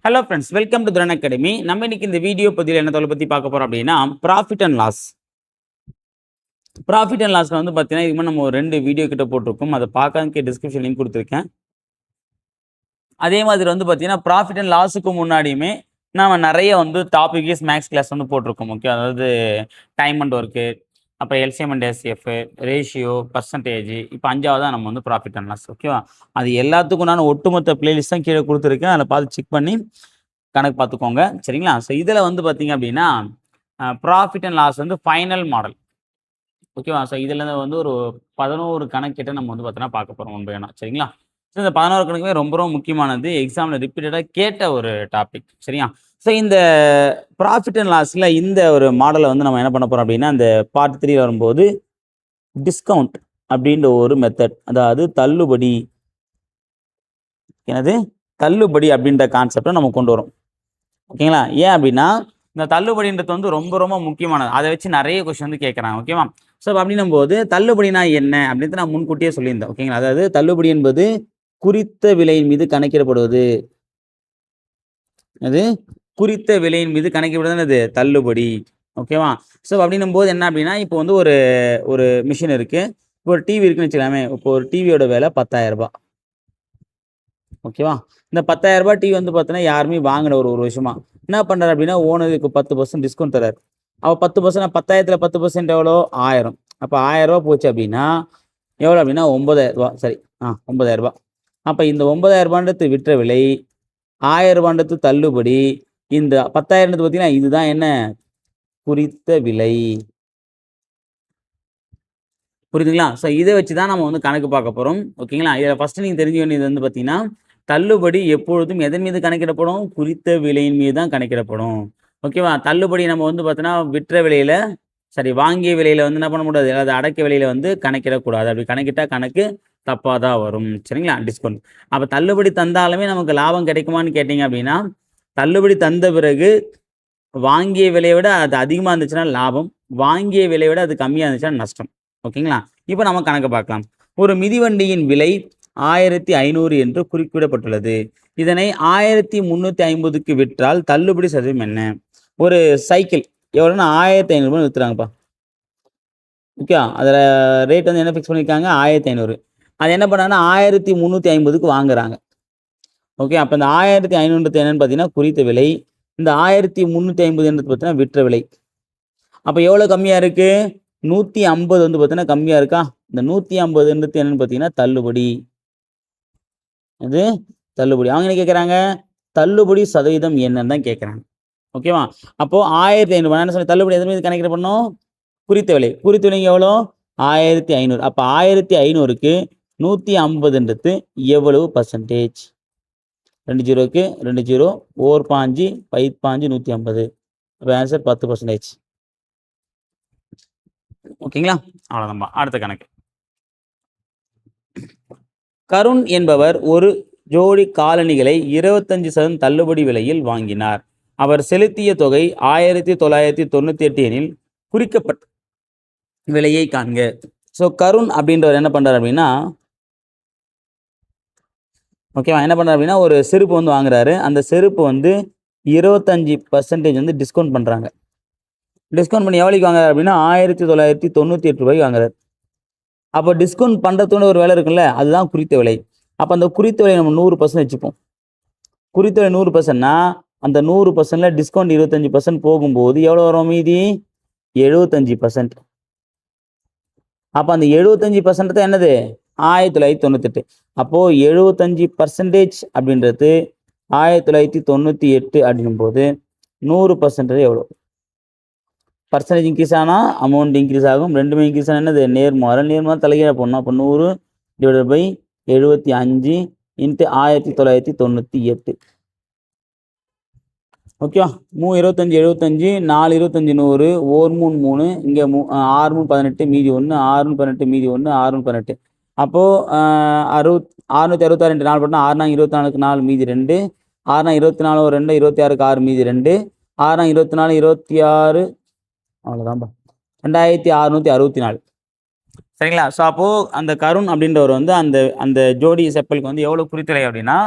Hello friends, welcome to துரன் academy. நம்ம இன்னைக்கு இந்த வீடியோ பதிவில் என்ன தொலை பற்றி பார்க்க போகிறோம் அப்படின்னா, profit and loss. Profit and லாஸில் வந்து பார்த்தீங்கன்னா, இதுமாதிரி நம்ம ஒரு 2 வீடியோ கிட்ட போட்டிருக்கோம். அதை பார்க்கறதுக்கு டிஸ்கிரிப்ஷன் லிங்க் கொடுத்துருக்கேன். அதே மாதிரி வந்து பார்த்தீங்கன்னா, ப்ராஃபிட் அண்ட் லாஸுக்கு முன்னாடியுமே நம்ம நிறைய வந்து டாபிக் வைஸ் மேக்ஸ் கிளாஸ் வந்து போட்டிருக்கோம். ஓகே, அதாவது டைம் அண்ட் ஒர்க்கு, அப்புறம் LCM and SCF, ratio, percentage, இப்போ 5ஆவதா நம்ம வந்து ப்ராஃபிட் அண்ட் லாஸ். ஓகேவா, அது எல்லாத்துக்கும் நான் ஒட்டுமொத்த பிளேலிஸ்ட் தான் கீழே கொடுத்துருக்கேன். அதில் பார்த்து செக் பண்ணி கணக்கு பார்த்துக்கோங்க, சரிங்களா? ஸோ இதில் வந்து பார்த்தீங்க அப்படின்னா, ப்ராஃபிட் அண்ட் லாஸ் வந்து ஃபைனல் மாடல். ஓகேவா, ஸோ இதில் வந்து ஒரு 11 கணக்கிட்ட நம்ம வந்து பார்த்தீங்கன்னா பார்க்க போகிறோம் ஒன்று வேணும், சரிங்களா? ஸோ இந்த 11 கணக்குமே ரொம்ப ரொம்ப முக்கியமானது, எக்ஸாமில் ரிப்பீட்டடாக கேட்ட ஒரு டாபிக், சரியா? ஸோ இந்த ப்ராஃபிட் அண்ட் லாஸில் இந்த ஒரு மாடலை வந்து நம்ம என்ன பண்ண போகிறோம் அப்படின்னா, அந்த பார்ட் 3 வரும்போது டிஸ்கவுண்ட் அப்படின்ற ஒரு மெத்தட், அதாவது தள்ளுபடி, என்னது தள்ளுபடி அப்படின்ற கான்செப்டை நம்ம கொண்டு வரோம். ஓகேங்களா? ஏன் அப்படின்னா, இந்த தள்ளுபடின்றது வந்து ரொம்ப ரொம்ப முக்கியமானது. அதை வச்சு நிறைய கொஸ்டின் வந்து கேட்குறாங்க. ஓகேவா? ஸோ அப்படின்னும் போது தள்ளுபடினா என்ன அப்படின்ட்டு நான் முன்கூட்டியே சொல்லியிருந்தேன். ஓகேங்களா? அதாவது தள்ளுபடி என்பது குறித்த விலையின் மீது கணக்கிடப்படுவது. அது குறித்த விலையின் மீது கணக்கிடப்படுவது தள்ளுபடி. ஓகேவா? ஸோ அப்படின்னும் போது என்ன அப்படின்னா, இப்போ வந்து ஒரு ஒரு மிஷின் இருக்கு, இப்போ ஒரு டிவி இருக்குன்னு வச்சுக்கலாமே. இப்போ ஒரு டிவியோட விலை 10,000 ரூபாய். ஓகேவா? இந்த 10,000 டிவி வந்து பார்த்தீங்கன்னா யாருமே வாங்கல ஒரு வருஷமா. என்ன பண்ணுறாரு அப்படின்னா, ஓனருக்கு 10% டிஸ்கவுண்ட் தராரு. அப்போ 10%, 10,000த்தில் 10% எவ்வளோ? 1000. அப்போ 1000 ரூபா போச்சு அப்படின்னா எவ்வளோ அப்படின்னா 9,000 ரூபா. சரி, 9,000 ரூபா. அப்போ இந்த 9,000 ரூபான்றது விற்ற விலை, 1000 ரூபான்றது தள்ளுபடி. இந்த 10,000 பார்த்தீங்கன்னா இதுதான் என்ன? குறித்த விலை. புரியுதுங்களா? ஸோ இதை வச்சு தான் நம்ம வந்து கணக்கு பார்க்க போகிறோம். ஓகேங்களா? இதில் ஃபஸ்ட்டு நீங்கள் தெரிஞ்சுக்க வேண்டியது வந்து பார்த்தீங்கன்னா, தள்ளுபடி எப்பொழுதும் எதன் மீது கணக்கிடப்படும்? குறித்த விலையின் மீது தான் கணக்கிடப்படும். ஓகேவா? தள்ளுபடி நம்ம வந்து பார்த்தோன்னா விற்ற விலையில், சரி வாங்கிய விலையில் வந்து என்ன பண்ண முடியாது, அதாவது அடக்க விலையில் வந்து கணக்கிடக்கூடாது. அப்படி கணக்கிட்டால் கணக்கு தப்பாக தான் வரும், சரிங்களா? டிஸ்கவுண்ட். அப்போ தள்ளுபடி தந்தாலுமே நமக்கு லாபம் கிடைக்குமான்னு கேட்டிங்க அப்படின்னா, தள்ளுபடி தந்த பிறகு வாங்கிய விலையை விட அது அதிகமாக இருந்துச்சுன்னா லாபம், வாங்கிய விலையை விட அது கம்மியாக இருந்துச்சுன்னா நஷ்டம். ஓகேங்களா? இப்போ நம்ம கணக்கு பார்க்கலாம். ஒரு மிதிவண்டியின் விலை 1500 என்று குறிப்பிடப்பட்டுள்ளது. இதனை 1350க்கு விற்றால் தள்ளுபடி சதவீதம் என்ன? ஒரு சைக்கிள் எவ்வளோன்னா 1500 விற்றுறாங்கப்பா. ஓகே, அதில் ரேட் வந்து என்ன ஃபிக்ஸ் பண்ணியிருக்காங்க? 1500. அது என்ன பண்ணாங்கன்னா 1350க்கு வாங்குறாங்க. ஓகே, அப்போ இந்த 1500 என்னன்னு பார்த்தீங்கன்னா குறித்த விலை, இந்த 1350 என்றது பார்த்தீங்கன்னா விற்ற விலை. அப்போ எவ்வளோ கம்மியாக இருக்குது? 150 வந்து பார்த்தீங்கன்னா கம்மியாக இருக்கா? இந்த 150ன்றது என்னன்னு பார்த்தீங்கன்னா தள்ளுபடி. இது தள்ளுபடி. அவங்க என்ன கேட்குறாங்க? தள்ளுபடி சதவீதம் என்னன்னு தான் கேட்குறாங்க. ஓகேவா? அப்போது 1500 என்ன சொல்லி தள்ளுபடி எது மீது கணக்கிட பண்ணணும்? குறித்த விலை. குறித்த விலை எவ்வளோ? 1500. அப்போ 1500க்கு 150ன்றது எவ்வளவு பர்சன்டேஜ்? 2 ஜீரோக்கு 2 ஜீரோ, 4 5 5 5 150. அப்போ ஆன்சர் 10%. ஓகேங்களா? அவ்வளோதான்பா. அடுத்த கணக்கு. கருண் என்பவர் ஒரு ஜோடி காலணிகளை 25% தள்ளுபடி விலையில் வாங்கினார். அவர் செலுத்திய தொகை 1998 எனில் குறிக்கப்பட்ட விலையை காண்க. ஸோ கருண் அப்படின்றவர் என்ன பண்ணுறார் அப்படின்னா, ஓகேவா, என்ன பண்ணுறாரு அப்படின்னா ஒரு செருப்பு வந்து வாங்குறாரு. அந்த செருப்பு வந்து 25% வந்து டிஸ்கவுண்ட் பண்ணுறாங்க. டிஸ்கவுண்ட் பண்ணி எவ்வளோக்கு வாங்குறாரு அப்படின்னா 1998 ரூபாய்க்கு வாங்குறாரு. அப்போ டிஸ்கவுண்ட் பண்ணுறதுன்னு ஒரு விலை இருக்குல்ல, அதுதான் குறித்த விலை. அப்போ அந்த குறித்த விலை நம்ம 100% வச்சுப்போம். குறித்த விலை 100%னா அந்த 100%ல் டிஸ்கவுண்ட் 25% போகும்போது எவ்வளோ வரும் மீதி? 75%. அப்போ அந்த 75% தான் என்னது? 1998. அப்போது 75% அப்படின்றது 1998 அப்படின்னும் போது 100% எவ்வளோ? பர்சன்டேஜ் இன்க்ரீஸ் ஆனால் அமௌண்ட் இன்க்ரீஸ் ஆகும். ரெண்டுமே இன்க்ரீஸ் ஆனால் என்னது? நேர்மாறு. நேர்மாறு தலைகீழாக போடணும். அப்போ 100 டிவைடட் பை 75 இன்ட்டு 1998. ஓகேவா? 3 25 75, 4 25 100, 1 3 3, இங்கே 6 3 18, மீதி 1, 6 18, மீதி 1, 6 18. அப்போது 666 4 போட்டால் 6 24க்கு 4 மீதி 2, 6 24 ஒரு 2, 26க்கு 6 மீதி 2, 6 24 26, அவ்வளோதான்பா, 2664. சரிங்களா? ஸோ அப்போது அந்த கருண் அப்படின்றவர் வந்து அந்த அந்த ஜோடி செப்பலுக்கு வந்து எவ்வளோ குறித்தலை அப்படின்னா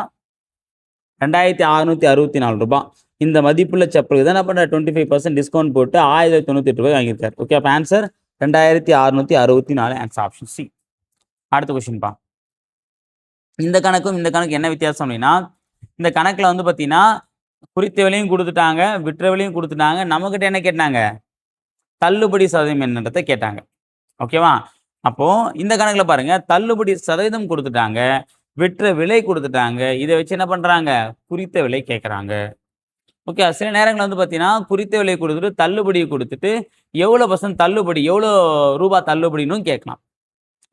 2664 ரூபாய். இந்த மதிப்புள்ள செப்பலுக்கு தான் என்ன பண்ணுறாரு 25% டிஸ்கவுண்ட் போட்டு 1098 ரூபாய் வாங்கியிருக்காரு. ஓகே, அப்போ ஆன்சர் 2664 ஆன்சர் ஆப்ஷன் சி. அடுத்த கொஸ்டின்ப்பா. இந்த கணக்கும் இந்த கணக்கு என்ன வித்தியாசம் அப்படின்னா, இந்த கணக்கில் வந்து பார்த்தீங்கன்னா குறித்த விலையும் கொடுத்துட்டாங்க, விற்ற விலையும் கொடுத்துட்டாங்க. நம்மக்கிட்ட என்ன கேட்டாங்க, தள்ளுபடி சதவீதம் என்னன்றதை கேட்டாங்க. ஓகேவா? அப்போது இந்த கணக்கில் பாருங்கள், தள்ளுபடி சதவீதம் கொடுத்துட்டாங்க, விற்ற விலை கொடுத்துட்டாங்க. இதை வச்சு என்ன பண்ணுறாங்க, குறித்த விலை கேட்குறாங்க. ஓகே, சில நேரங்களில் வந்து பார்த்தீங்கன்னா குறித்த விலை கொடுத்துட்டு தள்ளுபடியை கொடுத்துட்டு எவ்வளோ % தள்ளுபடி, எவ்வளோ ரூபா தள்ளுபடின்னு கேட்கலாம்.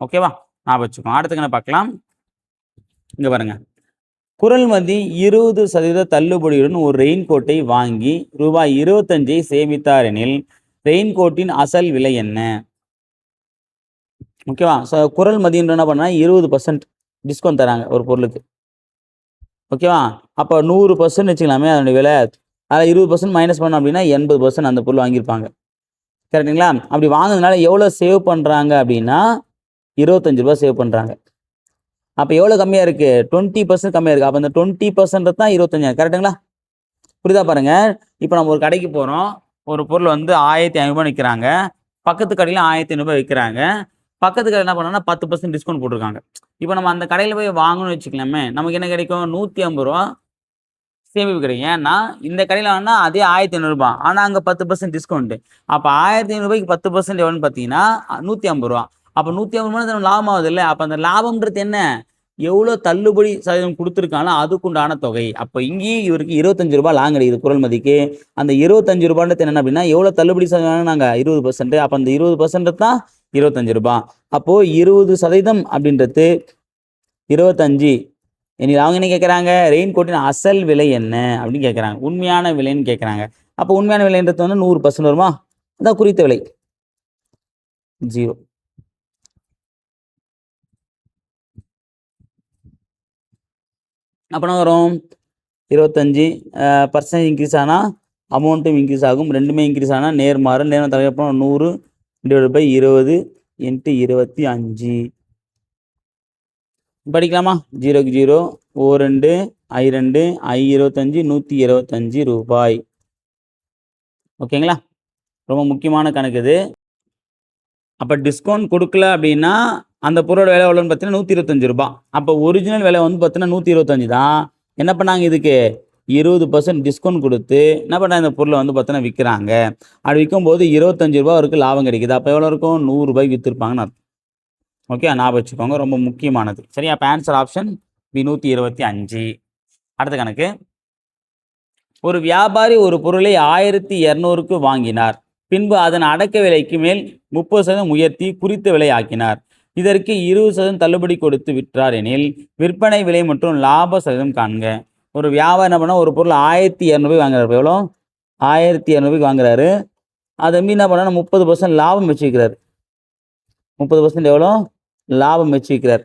ஓகேவா? ஞாபகம் வச்சுக்கோங்க. அடுத்து என்ன பார்க்கலாம், இங்கே பாருங்கள். குறள்மதி 20% தள்ளுபடியுடன் ஒரு ரெயின் கோட்டை வாங்கி ரூபாய் 25 சேமித்தார் எனில் ரெயின் கோட்டின் அசல் விலை என்ன? ஓகேவா? ஸோ குறள்மதின்ற என்ன பண்ணால் 20% டிஸ்கவுண்ட் தராங்க ஒரு பொருளுக்கு. ஓகேவா? அப்போ 100% வச்சுக்கலாமே அதனுடைய விலை. அதில் 20% மைனஸ் பண்ணோம் அப்படின்னா 80% அந்த பொருள் வாங்கியிருப்பாங்க. கரெக்டுங்களா? அப்படி வாங்கினதுனால எவ்வளோ சேவ் பண்ணுறாங்க அப்படின்னா 25 ரூபா சேவ் பண்ணுறாங்க. அப்போ எவ்வளோ கம்மியாக இருக்குது, 20% கம்மியாக இருக்குது. அப்போ அந்த 20% தான் 25. கரெக்டுங்களா? புரியுதா பாருங்கள். இப்போ நம்ம ஒரு கடைக்கு போகிறோம், ஒரு பொருள் வந்து 1500 விற்கிறாங்க, பக்கத்து கடையில் 1500 விற்கிறாங்க. பக்கத்து கடை என்ன பண்ணாங்கன்னா 10% டிஸ்கவுண்ட் போட்டிருக்காங்க. இப்போ நம்ம அந்த கடையில் போய் வாங்கணும்னு வச்சுக்கலாமே, நமக்கு என்ன கிடைக்கும், 150 ரூபா சேமிப்பு கிடைக்கும். ஏன்னா இந்த கடையில் வாங்கினா அதே 1500 ரூபாய், ஆனால் அங்கே 10% டிஸ்கவுண்ட்டு. அப்போ 1500 ரூபாய்க்கு 10% எவ்வளோன்னு பார்த்தீங்கன்னா 150 ரூபா. அப்போ 150 ரூபா லாபம் ஆகுது இல்லை? அப்போ அந்த லாபம்ன்றது என்ன, எவ்வளோ தள்ளுபடி சதவீதம் கொடுத்துருக்காங்களோ அதுக்குண்டான தொகை. அப்போ இங்கேயும் இவருக்கு 25 ரூபாய் லாங் கிடைக்குது குறள்மதிக்கு. அந்த 25 ரூபான்றது என்ன அப்படின்னா எவ்வளோ தள்ளுபடி சதவீதம் நாங்கள் 20%. அப்போ அந்த 20% தான் 25 ரூபாய். அப்போது 20% அப்படின்றது 25. இனி அவங்க என்ன கேட்குறாங்க, ரெயின் கோட்டின் அசல் விலை என்ன அப்படின்னு கேட்குறாங்க, உண்மையான விலைன்னு கேட்குறாங்க. அப்போ உண்மையான விலைன்றது வந்து 100% வருமா? அதான் குறித்த விலை 0. அப்போ என்ன வரும், 25% இன்க்ரீஸ் ஆனால் அமௌண்ட்டும் இன்க்ரீஸ் ஆகும். ரெண்டுமே இன்க்ரீஸ் ஆனால் நேர்மாறு தலையப்போ 100 / 20 × 25. படிக்கலாமா? 0க்கு 0, O2 I2 I25 125 ரூபாய். ஓகேங்களா? ரொம்ப முக்கியமான கணக்கு இது. அப்போ டிஸ்கவுண்ட் கொடுக்கல அப்படின்னா அந்த பொருளோட விலை எவ்வளோன்னு பார்த்தீங்கன்னா 125 ரூபாய். அப்போ ஒரிஜினல் விலை வந்து பார்த்தீங்கன்னா 125 தான். என்ன பண்ணாங்க, இதுக்கு 20% டிஸ்கவுண்ட் கொடுத்து என்ன பண்ணாங்க, இந்த பொருளை வந்து பார்த்தீங்கன்னா விற்கிறாங்க. அப்படி விற்கும்போது 25 ரூபா வரைக்கும் லாபம் கிடைக்குது. அப்போ எவ்வளோ இருக்கும், 100 ரூபாய்க்கு விற்றுருப்பாங்கன்னு அர்த்தம். ஓகே, ஞாபகம் வச்சுக்கோங்க, ரொம்ப முக்கியமானது. சரி, அப்போ ஆன்சர் ஆப்ஷன் பி 125. அடுத்த கணக்கு. ஒரு வியாபாரி ஒரு பொருளை 1200க்கு வாங்கினார். பின்பு அதன் அடக்க விலைக்கு மேல் 30% உயர்த்தி குறித்த விலை ஆக்கினார். இதற்கு 20% தள்ளுபடி கொடுத்து விற்றார் எனில் விற்பனை விலை மற்றும் லாப சதவீதம் காண்க. ஒரு வியாபாரம் என்ன பண்ணால் ஒரு பொருள் 1200 வாங்குறாரு. எவ்வளோ, 1200 வாங்குறாரு. அதை மீறி என்ன பண்ணால் 30% லாபம் வச்சுக்கிறார். 30% எவ்வளோ லாபம் வச்சுக்கிறார்.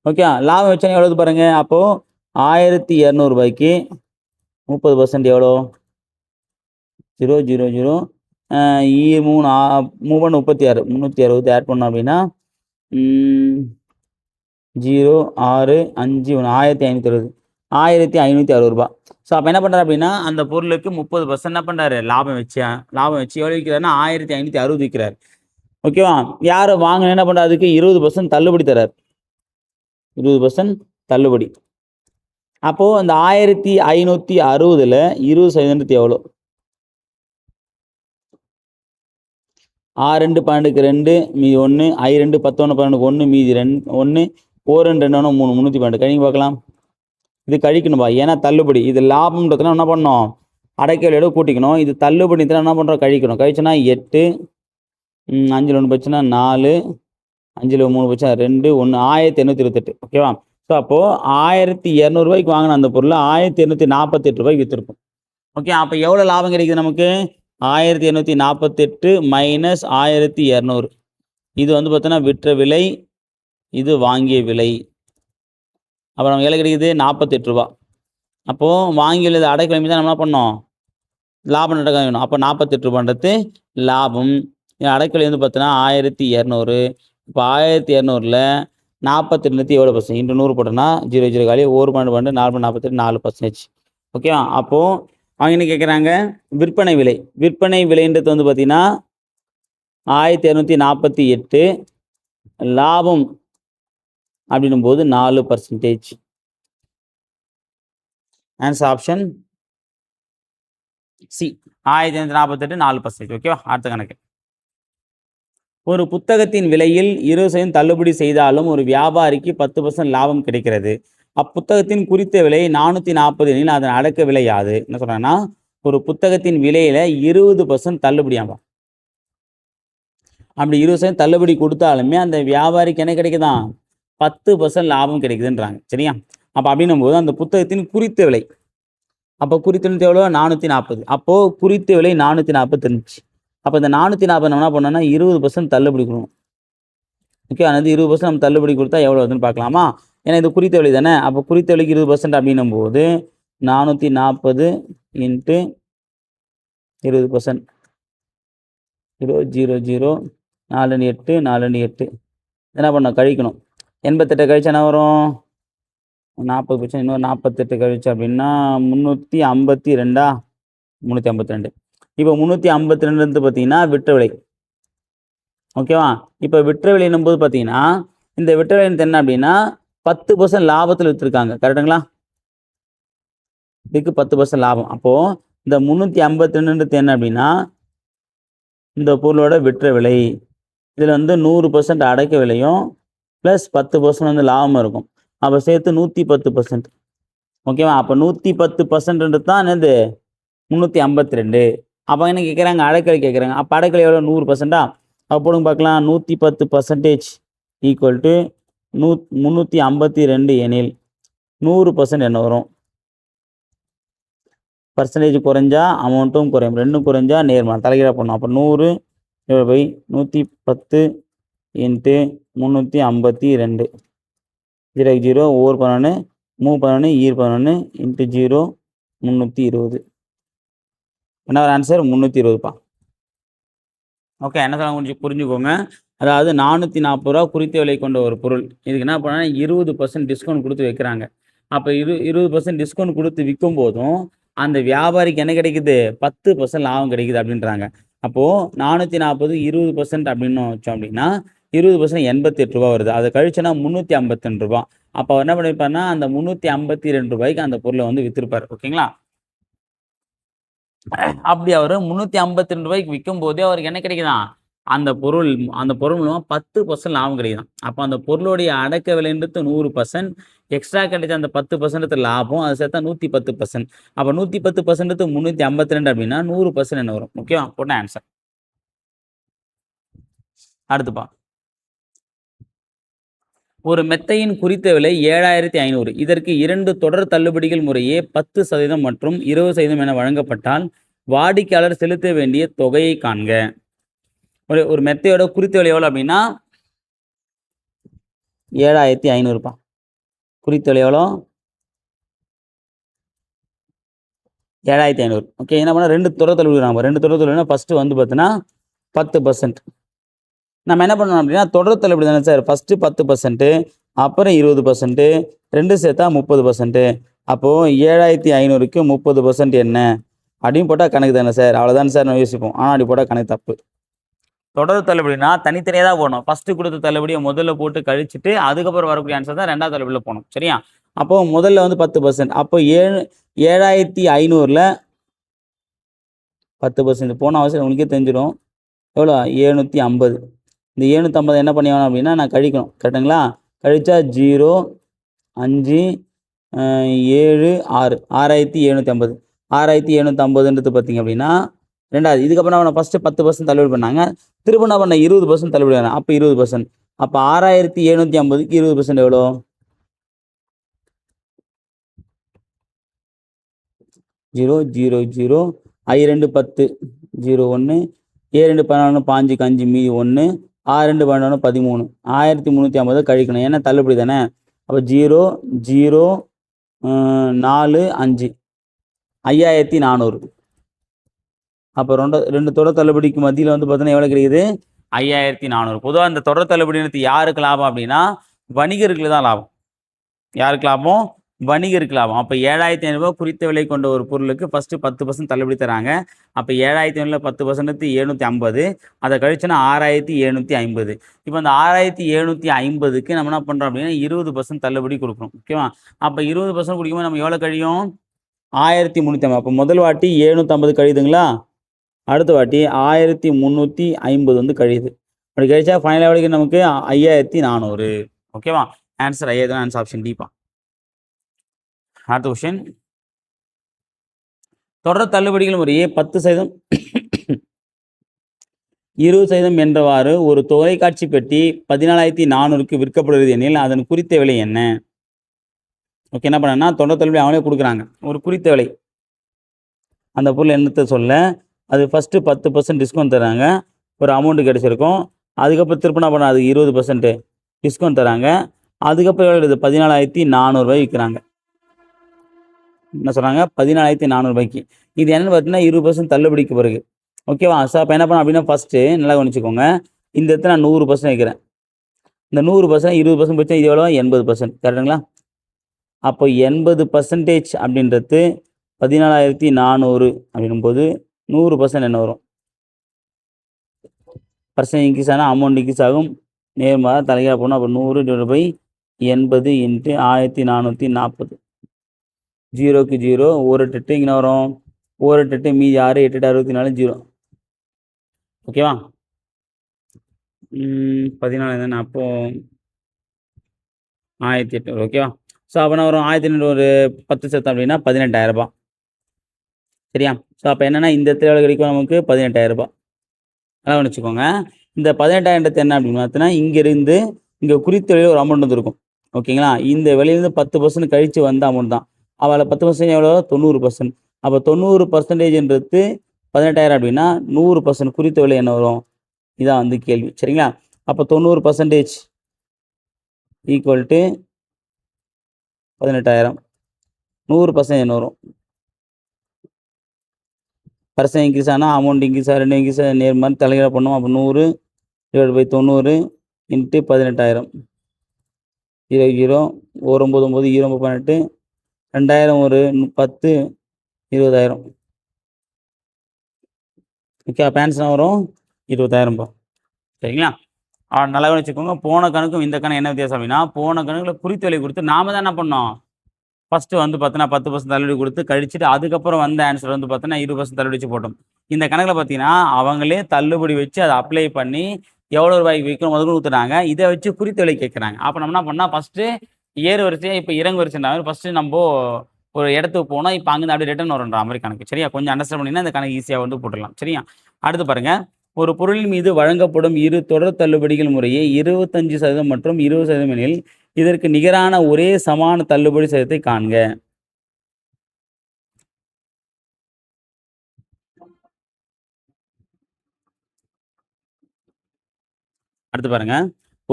ஓகே, லாபம் வச்சா எவ்வளோ பாருங்க. அப்போது 1200 ரூபாய்க்கு 30% எவ்வளோ, 0 0 0 3 36 360 ஆட் பண்ணோம் அப்படின்னா 0 6 5 1560 1560 ரூபாய். ஸோ அப்போ என்ன பண்ணுறாரு அப்படின்னா அந்த பொருளுக்கு 30% என்ன பண்ணுறாரு, லாபம் வச்சு எவ்வளோ விற்கிறாருன்னா 1560 விற்கிறார். ஓகேவா? யார் வாங்கின என்ன பண்ணுறாரு, அதுக்கு 20% தள்ளுபடி தரார். 20% தள்ளுபடி. அப்போது அந்த 1560ல் 20% எவ்வளோ, 6 2 12க்கு 2 மீதி 1 I2 11 12க்கு 1 மீதி 2 1 O2 2 3 312 கழிங்க பார்க்கலாம். இது கழிக்கணும்பா, ஏன்னா தள்ளுபடி. இது லாபம்ன்றதுனா என்ன பண்ணணும், அடக்க விலையோட கூட்டிக்கணும். இது தள்ளுபடி என்ன பண்ணுறோம், கழிக்கணும். கழிச்சுன்னா 8 5ல் 1 போச்சுன்னா 4 5ல் 3 போச்சுன்னா 2 1 1828. ஓகேவா? ஸோ அப்போது 1200 ரூபாய்க்கு வாங்கின அந்த பொருளை 1248 ரூபாய்க்கு விற்றுருக்கும். ஓகே, அப்போ எவ்வளோ லாபம் கிடைக்குது நமக்கு, 1848 மைனஸ் 1200. இது வந்து பார்த்தோன்னா விற்ற விலை, இது வாங்கிய விலை. அப்புறம் நமக்கு எவ்வளோ கிடைக்குது, 48 ரூபா. அப்போது வாங்கிய விலை அடக்க விலை தான் நம்ம என்ன பண்ணோம், லாபம் நடக்க வேணும். அப்போ 48 ரூபான்றது லாபம். அடக்க விலை வந்து பார்த்தோன்னா 1200. இப்போ 1200ல் 42 எவ்வளோ பர்சன்ட் இன்ட்டு 100 போட்டோன்னா 0 0 காலி 1 4 48 4%. ஓகேவா? அப்போது அவங்க என்ன கேட்குறாங்க, விற்பனை விலை. விற்பனை விலைன்றது வந்து பார்த்தீங்கன்னா 1248, லாபம் அப்படின்னும் போது 4%. Answer option C, 1248 4%. ஓகேவா? அடுத்த கணக்கு. ஒரு புத்தகத்தின் விலையில் 20% தள்ளுபடி செய்தாலும் ஒரு வியாபாரிக்கு 10% லாபம் கிடைக்கிறது. அப்புத்தகத்தின் குறித்த விலை 440 எனில் அதன் அடக்க விலை யாது? என்ன சொல்றாங்கன்னா, ஒரு புத்தகத்தின் விலையில 20% தள்ளுபடியாகும். அப்படி 20% தள்ளுபடி கொடுத்தாலுமே அந்த வியாபாரிக்கு என்ன கிடைக்குதான், 10% லாபம் கிடைக்குதுன்றாங்க. சரியா? அப்போ அப்படின்னும் போது அந்த புத்தகத்தின் குறித்த விலை, அப்போ குறித்த விலை எவ்வளோ, 440. அப்போது குறித்த விலை 440 இருந்துச்சு. அப்போ இந்த 440 நம்ம என்ன பண்ணோம்னா 20% தள்ளுபடி கொடுக்கணும். ஓகே, அது 20% நம்ம தள்ளுபடி கொடுத்தா எவ்வளோ வருதுன்னு பார்க்கலாமா? ஏன்னா இது குறித்த விலை தானே. அப்போ குறித்த விலைக்கு 20% அப்படின்னும் போது 440 இன்ட்டு 20%, 0 0 0 4 8 4 8 என்ன பண்ணணும், கழிக்கணும். 88 கழிச்சா என்ன வரும், 40%, இன்னொரு 48 கழிச்சு அப்படின்னா 352, 352. இப்போ 352 பார்த்தீங்கன்னா விற்ற விலை. ஓகேவா? இப்போ விற்ற விலைன்னும் போது பார்த்தீங்கன்னா இந்த விற்ற விலை என்ன அப்படின்னா 10% லாபத்தில் விற்றுருக்காங்க. கரெக்டுங்களா? இதுக்கு 10% லாபம். அப்போது இந்த 352 என்ன அப்படின்னா இந்த பொருளோட விற்ற விலை. இதில் வந்து 100% அடக்க விலையும் ப்ளஸ் 10% வந்து லாபம் இருக்கும். அப்போ சேர்த்து 110%. ஓகேவா? அப்போ 110% தான் என்னது 352. அப்போ என்ன கேட்குறாங்க, அடக்கலை கேட்குறாங்க. அப்போ அடக்கலை எவ்வளோ, 100%. அப்போ போடுங்க பார்க்கலாம். 110% ஈக்குவல் டு 352 எனில் 100% என்ன வரும்? பர்சன்டேஜ் குறைஞ்சா அமௌண்ட்டும் குறையும், ரெண்டும் குறைஞ்சா நேர்மாறு தலைகீழாக பண்ணணும். அப்போ 100 / 110 இன்ட்டு 352, 0 0 1 11 3 11 11 இன்ட்டு 0 320. என்ன ஒரு ஆன்சர், 320பா. ஓகே, என்ன சொல்ல புரிஞ்சுக்கோங்க. அதாவது 440 ரூபா குறித்த விலை கொண்ட ஒரு பொருள், இதுக்கு என்ன பண்ணால் 20% டிஸ்கவுண்ட் கொடுத்து வைக்கிறாங்க. அப்போ 20% டிஸ்கவுண்ட் கொடுத்து விற்கும் போதும் அந்த வியாபாரிக்கு என்ன கிடைக்குது, 10% லாபம் கிடைக்குது அப்படின்றாங்க. அப்போது 440 20% அப்படின்னு வச்சோம் அப்படின்னா 20% 88 ரூபா வருது. அதை கழிச்சுன்னா 352 ரூபா. அப்போ என்ன பண்ணியிருப்பாருன்னா அந்த 352 ரூபாய்க்கு அந்த பொருளை வந்து விற்றுருப்பார். ஓகேங்களா? அப்படி அவர் 352 ரூபாய்க்கு விற்கும் போதே அவருக்கு என்ன கிடைக்குதான், அந்த பொருள் மூலமாக 10% லாபம் கிடைக்குதான். அப்போ அந்த பொருளுடைய அடக்க விலைன்றது 100%, எக்ஸ்ட்ரா கிடைச்ச அந்த 10% லாபம், அது சேர்த்தா 110%. அப்போ 110% 352 அப்படின்னா 100% என்ன வரும்? ஓகேவா? போட்ட ஆன்சர். அடுத்துப்பா, ஒரு மெத்தையின் குறித்த விலை 7500. இதற்கு 2 தொடர் தள்ளுபடிகள் முறையே 10% மற்றும் 20% என வழங்கப்பட்டால் வாடிக்கையாளர் செலுத்த வேண்டிய தொகையை காண்க. ஒரு மெத்தையோட குறித்த விலை எவ்வளோ அப்படின்னா 7500பா. குறித்த விலை எவ்வளோ, 7500. ஓகே, என்ன பண்ணால் 2 தொடர் தள்ளுபடி. 2 தொடர் தள்ளுபடினா ஃபஸ்ட்டு வந்து பார்த்தீங்கன்னா 10%. நம்ம என்ன பண்ணணும் அப்படின்னா தொடர் தள்ளுபடி தானே சார், ஃபஸ்ட்டு 10%, அப்புறம் 20%, 2 சேர்த்தா 30%. அப்போது 7500க்கு 30% என்ன அப்படின்னு போட்டால் கணக்கு தானே சார். அவ்வளோதானே சார் நம்ம யோசிப்போம். ஆனால் அப்படி போட்டால் கணக்கு தப்பு. தொடர் தள்ளுபடினா தனித்தனியாக தான் போடணும். ஃபஸ்ட்டு கொடுத்த தள்ளுபடியை முதல்ல போட்டு கழிச்சுட்டு அதுக்கப்புறம் வரக்கூடிய ஆன்சர் தான் 2வது தள்ளுபடியில் போகணும். சரியா? அப்போது முதல்ல வந்து 10%. அப்போ 7500ல் 10% போன அவசியம் உங்களுக்கே தெரிஞ்சிடும். எவ்வளோ, 750. இந்த 750 என்ன பண்ணி வேணும் அப்படின்னா நான் கழிக்கணும். கரெக்டுங்களா? கழிச்சா 0 5 7 6 6750. 6750ன்றது பார்த்தீங்க அப்படின்னா 2வது. இதுக்கப்புறம் நான் ஃபஸ்ட்டு 10% தள்ளுபடி பண்ணாங்க, திரும்ப நான் பண்ண 20% தள்ளுபடி பண்ணேன். அப்போ 20%. அப்போ 6750க்கு 20% எவ்வளோ, 0 0 0 I2 10 0 1 A2 11 5 5 மீதி 1 6 2 11 13 1350 கழிக்கணும். ஏன்னா தள்ளுபடி தானே. அப்போ 0 0 4 5 5400. அப்போ 2 தொடர் தள்ளுபடிக்கு மத்தியில் வந்து பார்த்தீங்கன்னா எவ்வளோ கிடைக்குது, 5400. பொதுவாக இந்த தொடர் தள்ளுபடினது யாருக்கு லாபம் அப்படின்னா வணிகர்களுக்கு தான் லாபம். யாருக்கு லாபம்? வணிகருக்கு லாபம். அப்போ 7,500 குறித்த விலை கொண்ட ஒரு பொருளுக்கு ஃபஸ்ட்டு 10% தள்ளுபடி தராங்க. அப்போ 7,500ல் 10% 750, அதை கழிச்சோன்னா 6,750. இப்போ அந்த 6,750க்கு நம்ம என்ன பண்ணுறோம் அப்படின்னா 20% தள்ளுபடி கொடுக்கணும். ஓகேவா? அப்போ 20% கொடுக்கும்போது நம்ம எவ்வளோ கழியும்? 1,350. அப்போ முதல் வாட்டி 750 கழியுதுங்களா? அடுத்த வாட்டி 1,350 வந்து கழியுது. அப்படி கழிச்சா ஃபைனலாக வரைக்கும் நமக்கு 5,400. ஓகேவா? ஆன்சர் ஆன்சர் ஆப்ஷன் டிப்பா. அடுத்த கொஸ்டின். தொடர் தள்ளுபடிகள் முறையே 10%, 20% என்றவாறு ஒரு தொலைக்காட்சி பெட்டி 14,400க்கு விற்கப்படுகிறது எனில் அதன் குறித்த விலை என்ன? ஓகே, என்ன பண்ணா தொடர் தள்ளுபடி அவங்களே கொடுக்குறாங்க. ஒரு குறித்த விலை, அந்த பொருள் என்னத்தை சொல்ல, அது ஃபஸ்ட்டு 10% டிஸ்கவுண்ட் தராங்க, ஒரு அமௌண்ட்டு கிடச்சிருக்கும். அதுக்கப்புறம் திரும்ப என்ன பண்ண, அது 20% டிஸ்கவுண்ட் தராங்க. அதுக்கப்புறம் எவ்வளோ இருக்குது? 14,400 விற்கிறாங்க. என்ன சொல்கிறாங்க? 14,400. இது என்னென்னு பார்த்தீங்கன்னா 20% தள்ளுபடிக்கு பிறகு. ஓகேவா? ஸோ அப்போ என்ன பண்ண அப்படின்னா ஃபஸ்ட்டு நல்லா கவனிச்சுக்கோங்க. இந்த இடத்துல நான் 100% வைக்கிறேன். இந்த 100% 20% போச்சு, இது எவ்வளோ? 80%. கரெக்டுங்களா? அப்போ 80% அப்படின்றது 14,400 அப்படின்னும்போது 100% என்ன வரும்? பர்சன்ட் இன்க்ரீஸ் ஆனால் அமௌண்ட் இன்க்ரீஸ் ஆகும். நேர்மாறாக தலைகீழாக போகணும். அப்போ 100/80 × 1440. 0க்கு 0, 1 8 இங்கே வரும், 1 8 மீதி 6, 8 64, 0. ஓகேவா? 14 தானே, அப்போ 1,800. ஓகேவா? ஸோ அப்போ என்ன வரும்? 1,800 ஒரு 10 சேர்த்தோம் அப்படின்னா 18,000. சரியா? ஸோ அப்போ என்னென்னா இந்த இடத்துல எவ்வளோ கிடைக்கும் நமக்கு? 18,000. நல்லா வச்சுக்கோங்க. இந்த 18,000 என்ன அப்படின்னு பார்த்தீங்கன்னா இங்கேருந்து இங்கே குறித்த விலையில் ஒரு அமௌண்ட் வந்துருக்கும். ஓகேங்களா? இந்த விலையிலேருந்து 10% கழித்து வந்த அமௌண்ட் தான். அவளை 10% எவ்வளோ? 90%. அப்போ 90%ன்றது 18,000 அப்படின்னா 100% குறித்த விலை என்ன வரும்? இதான் வந்து கேள்வி. சரிங்களா? அப்போ 90% ஈக்குவல் டு 18,000. 100% என்ன வரும்? பர்சன்ட் இன்க்ரீஸ் ஆனால் அமௌண்ட் இன்க்ரீஸ் ஆக 2 இன்க்ரீஸ் நேர்மாதிரி தலைகீழாக பண்ணும். அப்போ 100/90 × 18,000. 0 0, 1 9 9, 0 18, 2,000 ஒரு 10, 20,000. ஓகே, அப்போ ஆன்சர் வரும் 20,000. சரிங்களா? நல்லா வச்சுக்கோங்க. போன கணக்கும் இந்த கணக்கு என்ன வித்தியாசம் அப்படின்னா, போன கணக்கில் குறித்த விலை கொடுத்து நாம தான் என்ன பண்ணோம்? ஃபஸ்ட்டு வந்து பார்த்தீங்கன்னா 10% தள்ளுபடி கொடுத்து கழிச்சுட்டு அதுக்கப்புறம் வந்த ஆன்சர் வந்து பார்த்தீங்கன்னா 20% தள்ளுபடி வச்சு போட்டோம். இந்த கணக்கில் பார்த்தீங்கன்னா அவங்களே தள்ளுபடி வச்சு அதை அப்ளை பண்ணி எவ்வளோ ரூபாய்க்கு விற்கணும் முதல்ல கொடுத்துட்டாங்க. இதை வச்சு குறித்த விலை கேட்குறாங்க. அப்போ நம்ம என்ன பண்ணால் ஃபஸ்ட்டு ஏறு வரிசையாக இப்போ இறங்கு வரிசைன்ற மாதிரி ஃபஸ்ட்டு நம்ம ஒரு இடத்துக்கு போனோம். இப்போ அங்கேருந்து அப்படியே ரிட்டர்ன் வரும்ன்ற மாதிரி கணக்கு. சரியா? கொஞ்சம் அண்டர்ஸ்டாண்ட் பண்ணிங்கன்னா இந்த கணக்கு ஈஸியாக வந்து போட்டுடலாம். சரியா? அடுத்து பாருங்கள். ஒரு பொருளின் மீது வழங்கப்படும் இரு தொடர் தள்ளுபடிகள் முறையே 25% மற்றும் 20% எனில் இதற்கு நிகரான ஒரே சமான தள்ளுபடி சதத்தை காண்க. அடுத்து பாருங்க.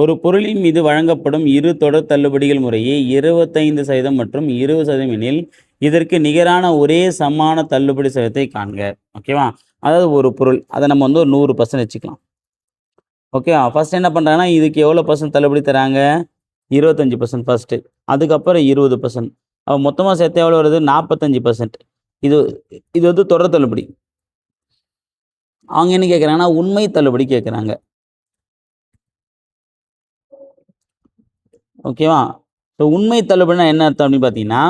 ஒரு பொருளின் மீது வழங்கப்படும் இரு தொடர் தள்ளுபடிகள் முறையே 25% மற்றும் 20% எனில் இதற்கு நிகரான ஒரே சமான தள்ளுபடி சதத்தை காண்க. ஓகேவா? அதாவது ஒரு பொருள், அதை நம்ம வந்து ஒரு 100% வச்சுக்கலாம். ஓகே, ஃபர்ஸ்ட் என்ன பண்ணுறாங்கன்னா இதுக்கு எவ்வளோ பர்சன்ட் தள்ளுபடி தராங்க? 25% ஃபஸ்ட்டு, அதுக்கப்புறம் 20%. அப்போ மொத்தமாக சேர்த்து எவ்வளோ வருது? 45%. இது இது வந்து தொடர் தள்ளுபடி. அவங்க என்ன கேட்குறாங்கன்னா உண்மை தள்ளுபடி கேட்குறாங்க. ஓகேவா? ஸோ உண்மை தள்ளுபடினா என்ன அர்த்தம் அப்படின்னு பார்த்தீங்கன்னா,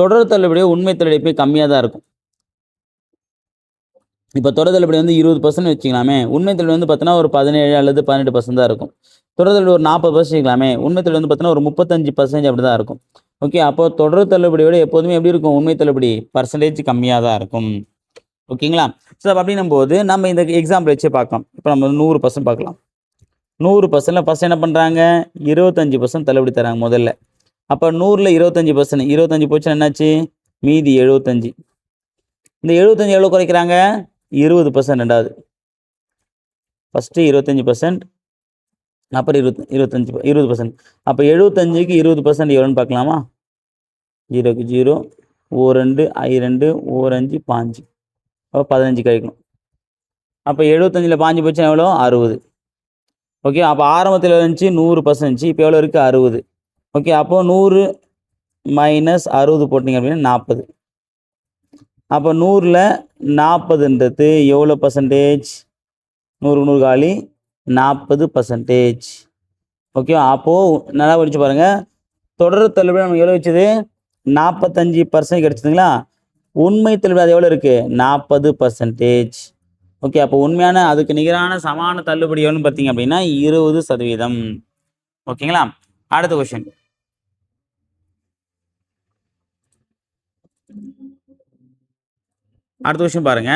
தொடர் தள்ளுபடியோ உண்மை தள்ளுபடி போய் கம்மியாக தான் இருக்கும். இப்போ தொடர் தள்ளுபடி வந்து 20% வச்சுக்கலாமே, உண்மை தள்ளுபடி வந்து பார்த்தீங்கன்னா ஒரு 17 அல்லது 18% தான் இருக்கும். தொடர் தள்ளுபடி ஒரு 40% வச்சுக்கலாமே, உண்மை தள்ளுபடி வந்து பார்த்தீங்கன்னா ஒரு 35% அப்படி தான் இருக்கும். ஓகே, அப்போ தொடர் தள்ளுபடியோட எப்போதுமே எப்படி இருக்கும்? உண்மை தள்ளுபடி பர்சன்டேஜ் கம்மியாக தான் இருக்கும். ஓகேங்களா? ஸோ அப்படின்னும் போது நம்ம இந்த எக்ஸாம்பிள் வச்சு பார்க்கலாம். இப்போ நம்ம 100% பார்க்கலாம். 100%ல் ஃபஸ்ட் என்ன பண்ணுறாங்க? 25% தள்ளுபடி தராங்க முதல்ல. அப்போ 100ல் 25%, 25 போச்சுன்னா என்னாச்சு? மீதி 75. இந்த 75 எவ்வளோ குறைக்கிறாங்க? 20% ரெண்டாவது. ஃபஸ்ட்டு 25%, அப்புறம் 20%. அப்போ 75க்கு 20% எவ்வளோன்னு பார்க்கலாமா? 0க்கு 0, O2, I2, O5, 5. அப்போ 15 கழிக்கணும். அப்போ 75ல் 5 போச்சுன்னா எவ்வளோ? 60. ஓகே, அப்போ ஆரம்பத்தில் இருந்துச்சு 100% இருந்துச்சு, இப்போ எவ்வளோ இருக்குது? 60. ஓகே, அப்போது 100 மைனஸ் 60 போட்டிங்க அப்படின்னா 40. அப்போ 100ல் 40ன்றது எவ்வளோ பர்சன்டேஜ்? 100 100 காலி 40%. ஓகேவா? அப்போது நல்லா படிச்சு பாருங்கள். தொடர் தள்ளுபடி நமக்கு எவ்வளோ வச்சுது? 45% கிடச்சிதுங்களா? உண்மை தள்ளுபடி அது எவ்வளோ இருக்குது? 40%. ஓகே, அப்போ உண்மையான அதுக்கு நிகரான சமான தள்ளுபடி எவ்வளோன்னு பார்த்தீங்க அப்படின்னா 20%. ஓகேங்களா? அடுத்த கொஸ்டின். அடுத்த விஷயம் பாருங்க.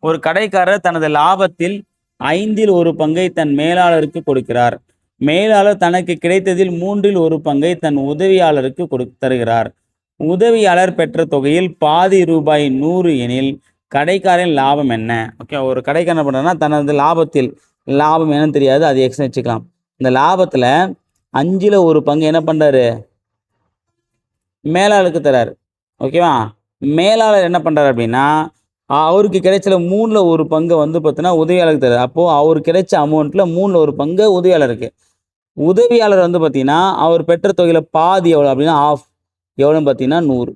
ஒரு கடைக்காரர் தனது லாபத்தில் 5ல் 1 பங்கை தன் மேலாளருக்கு கொடுக்கிறார். மேலாளர் தனக்கு கிடைத்ததில் 3ல் 1 பங்கை தன் உதவியாளருக்கு தருகிறார். உதவியாளர் பெற்ற தொகையில் பாதி ரூபாய் 100 எனில் கடைக்காரரின் லாபம் என்ன? ஓகே, ஒரு கடைக்காரர் என்ன பண்ணுறாருன்னா தனது லாபத்தில், லாபம் என்னன்னு தெரியாது, அது எக்ஸ்னு வச்சுக்கலாம். இந்த லாபத்தில் 5ல் 1 பங்கு என்ன பண்ணுறாரு? மேலாளருக்கு தராரு. ஓகேவா? மேலாளர் என்ன பண்ணுறாரு அப்படின்னா அவருக்கு கிடைச்சல 3ல் 1 பங்கை வந்து பார்த்தீங்கன்னா உதவியாளருக்கு தராரு. அப்போது அவருக்கு கிடைச்ச அமௌண்ட்டில் 3ல் 1 பங்கு உதவியாளருக்கு. உதவியாளர் வந்து பார்த்தீங்கன்னா அவர் பெற்ற தொகையில் பாதி எவ்வளோ அப்படின்னா ஆஃப் எவ்வளோன்னு பார்த்தீங்கன்னா 100.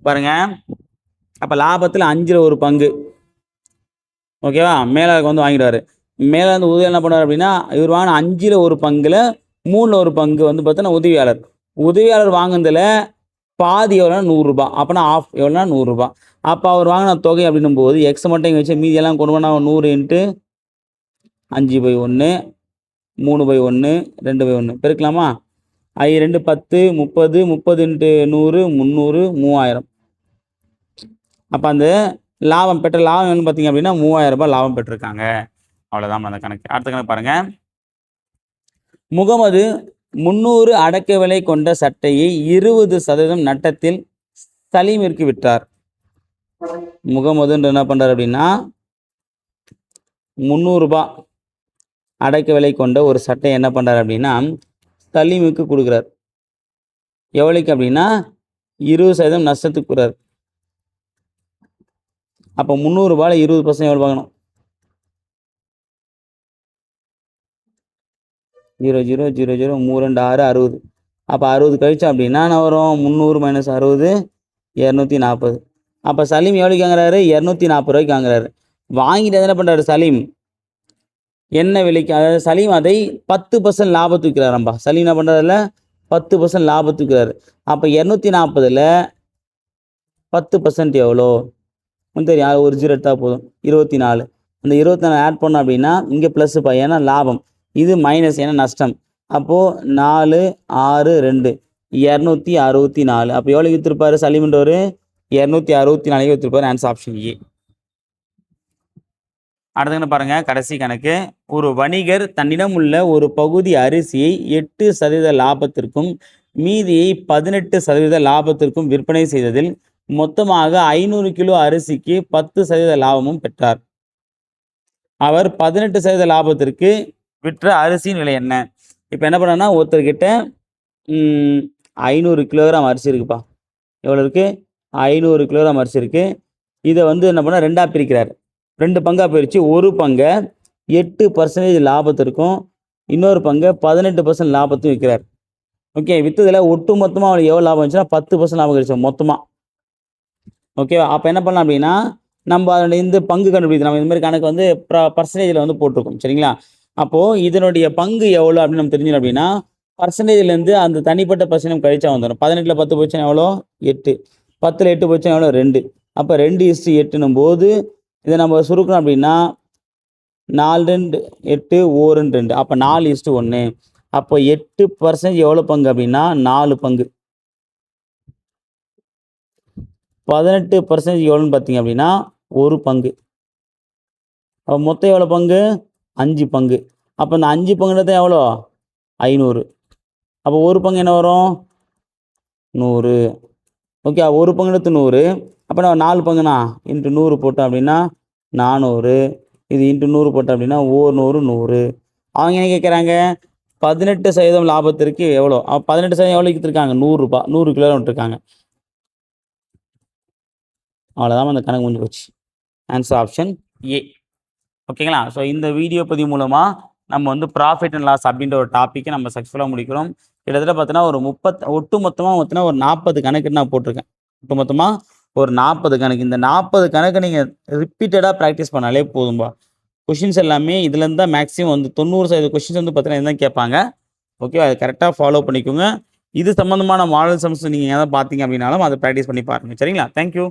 பாருங்க, அப்போ லாபத்தில் 5ல் 1 பங்கு. ஓகேவா? மேலாளருக்கு வந்து வாங்கிடுவார். மேலாளர் வந்து உதவியாளர் என்ன பண்ணுவார் அப்படின்னா இவர் வாங்கின 5ல் 1 பங்கில் 3ல் 1 பங்கு வந்து பார்த்தீங்கன்னா உதவியாளர். உதவியாளர் வாங்கினதில் பாதி எவ்வளோனா 100 ரூபா. அப்போனா ஆஃப் எவ்வளோனா 100 ரூபா. அப்போ அவர் வாங்கின தொகை அப்படின்னும் போது எக்ஸ் மட்டும் இங்கே வச்சு மீதியெல்லாம் கொண்டு போனால் 100 இன்ட்டு 5/1, 3/1, 2/1 பெருக்கலாமா? 2 10 30, 30 இன்ட்டு 100 300 3000. அப்போ அந்த லாபம் பெற்ற லாபம் என்னன்னு பார்த்தீங்க அப்படின்னா 3000 ரூபாய் லாபம் பெற்றிருக்காங்க. அவ்வளோதான் அந்த கணக்கு. அடுத்த கணக்கு பாருங்கள். முகமது 300 அடக்க விலை கொண்ட சட்டையை 20% நட்டத்தில் சலீமிற்கு விற்றார். முகமதுன்ற என்ன பண்ணுறாரு அப்படின்னா 300 ரூபாய் அடக்க விலை கொண்ட ஒரு சட்டையை என்ன பண்ணுறாரு அப்படின்னா சலீமுக்கு கொடுக்குறார். எவ்வளோக்கு அப்படின்னா 20% நஷ்டத்துக்கு கொடுக்குறாரு. அப்போ 300 ரூபாயில் 20% எவ்வளோ பார்க்கணும்? 0 0 0 0 3 2 6 60. அப்போ 60 கழிச்சோம் அப்படின்னா நான் வரும் 300 மைனஸ் 60 240. அப்போ சலீம் எவ்வளோக்கு வாங்குறாரு? 240 ரூபாய்க்கு வாங்குறாரு. வாங்கிட்டு என்ன பண்ணுறாரு சலீம்? என்ன விலைக்கு? அதாவது சலீம் அதை 10% லாபத்துக்கு விற்கிறாரம்பா. சலீம் என்ன பண்ணுறதில்ல 10% லாபத்துக்கு விற்கிறாரு. அப்போ 240ல் 10% எவ்வளோ தெரியும்? ஒரு 0 எடுத்தால் போதும், 24. அந்த 24 ஆட் பண்ணோம் அப்படின்னா இங்கே ப்ளஸ் ஏன்னா லாபம், இது மைனஸ் ஏன்னா நஷ்டம். அப்போது 4 6 2 264. அப்போ எவ்வளோ விற்றுருப்பாரு சலீம்ன்றவர்? 264 விற்றுருப்பாரு. Answer option A. அடுத்த பாருங்க, கடைசி கணக்கு. ஒரு வணிகர் தன்னிடம் உள்ள ஒரு பகுதி அரிசியை 8% லாபத்திற்கும் மீதியை 18% லாபத்திற்கும் விற்பனை செய்ததில் மொத்தமாக 500 கிலோ அரிசிக்கு 10% லாபமும் பெற்றார். அவர் 18% லாபத்திற்கு விற்ற அரிசியின் விலை என்ன? இப்போ என்ன பண்ணனா ஒருத்தர்கிட்ட 500 கிலோகிராம் அரிசி இருக்குப்பா. எவ்வளோ இருக்குது? 500 கிலோகிராம் அரிசி இருக்குது. இதை வந்து என்ன பண்ணால் 2ஆக பிரிக்கிறார். 2 பங்காக பிரித்து ஒரு பங்கை 8% லாபத்திற்கும் இன்னொரு பங்கை 18% லாபத்தையும் விற்கிறார். ஓகே, விற்றதில் ஒட்டு மொத்தமாக அவனுக்கு எவ்வளோ லாபம் இருந்துச்சுன்னா 10% லாபம் கிடைச்சோம் மொத்தமாக. ஓகேவா? அப்போ என்ன பண்ணலாம் அப்படின்னா நம்ம அதோட இந்த பங்கு கண்டுபிடிக்கலாம். நம்ம இந்த மாதிரி கணக்கு வந்து பர்சன்டேஜில் வந்து போட்டிருக்கோம். சரிங்களா? அப்போது இதனுடைய பங்கு எவ்வளோ அப்படின்னு நம்ம தெரிஞ்சிடும் அப்படின்னா பர்சன்டேஜ்லேருந்து அந்த தனிப்பட்ட பர்சன்டேஜ் கழிச்சா வந்துடும். 18ல் 10 போச்சுன்னா எவ்வளோ? 8. 10ல் 8 போச்சுன்னா எவ்வளோ? 2. அப்போ 2:8 போது இதை நம்ம சுருக்கணும் அப்படின்னா 4 2 8 1 2. அப்போ 4:1. அப்போ 8% எவ்வளோ பங்கு அப்படின்னா 4 பங்கு. 18% எவ்வளோன்னு பார்த்தீங்க அப்படின்னா 1 பங்கு. அப்போ மொத்தம் எவ்வளோ பங்கு? 5 பங்கு. அப்போ இந்த 5 பங்குன்றது எவ்வளோ? 500. அப்போ ஒரு பங்கு என்ன வரும்? 100. ஓகே, ஒரு பங்குன்றது 100. அப்போ நான் 4 பங்குனா இன்ட்டு 100 போட்டோம் அப்படின்னா 400. இது இன்ட்டு 100 போட்டோம் அப்படின்னா 100 100. அவங்க என்ன கேட்குறாங்க? 18% லாபத்திற்கு எவ்வளோ? 18% எவ்வளோ விற்றுருக்காங்க? 100 ரூபாய். 100 கிலோ விட்டுருக்காங்க. அவ்வளோதான், அந்த கணக்கு முடிஞ்சு போச்சு. Answer option A. ஓகேங்களா? ஸோ இந்த வீடியோ பதிவு மூலமாக நம்ம வந்து ப்ராஃபிட் அண்ட் லாஸ் அப்படின்ற ஒரு டாப்பிக்கை நம்ம சக்ஸஸ்ஃபுல்லாக முடிக்கிறோம். கிட்டத்தட்ட பார்த்தீங்கன்னா ஒரு ஒட்டு மொத்தமாக பார்த்தீங்கன்னா ஒரு 40 கணக்கு நான் போட்டிருக்கேன். ஒட்டு மொத்தமாக ஒரு 40 கணக்கு. இந்த 40 கணக்கை நீங்கள் ரிப்பீட்டடாக ப்ராக்டிஸ் பண்ணாலே போதும்பா. கொஷின்ஸ் எல்லாமே இதுலேருந்து தான் மேக்ஸிமம் வந்து 90% கொஷின்ஸ் வந்து பார்த்தீங்கன்னா இதுதான் கேட்பாங்க. ஓகே, அதை கரெக்டாக ஃபாலோ பண்ணிக்கோங்க. இது சம்மந்தமான மாடல் சம்ஸ் நீங்கள் எதாவது பார்த்தீங்க அப்படின்னாலும் அதை ப்ராக்டிஸ் பண்ணி பாருங்கள். சரிங்களா? தேங்க்யூ.